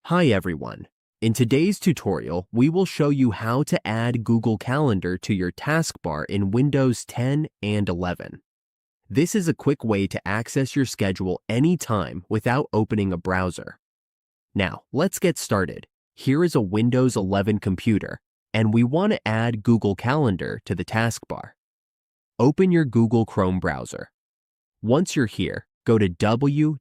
Hi everyone. In today's tutorial, we will show you how to add Google Calendar to your taskbar in Windows 10 and 11. This is a quick way to access your schedule anytime without opening a browser. Now, let's get started. Here is a Windows 11 computer, and we want to add Google Calendar to the taskbar. Open your Google Chrome browser. Once you're here, go to www.google.com.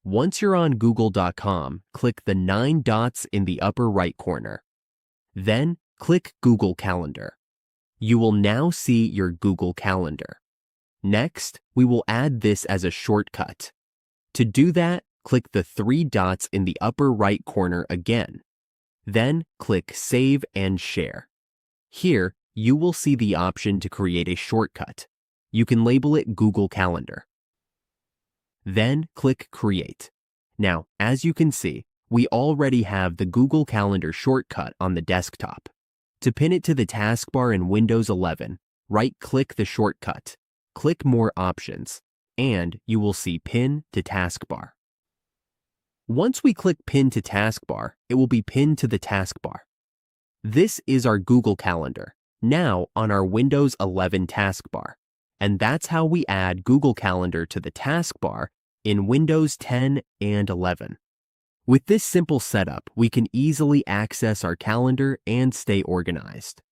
Once you're on google.com, click the 9 dots in the upper right corner. Then, click Google Calendar. You will now see your Google Calendar. Next, we will add this as a shortcut. To do that, click the 3 dots in the upper right corner again. Then, click Save and Share. Here, you will see the option to create a shortcut. You can label it Google Calendar. Then click Create. Now, as you can see, we already have the Google Calendar shortcut on the desktop. To pin it to the taskbar in Windows 11, right-click the shortcut, click More Options, and you will see Pin to Taskbar. Once we click Pin to Taskbar, it will be pinned to the taskbar. This is our Google Calendar, now on our Windows 11 taskbar. And that's how we add Google Calendar to the taskbar in Windows 10 and 11. With this simple setup, we can easily access our calendar and stay organized.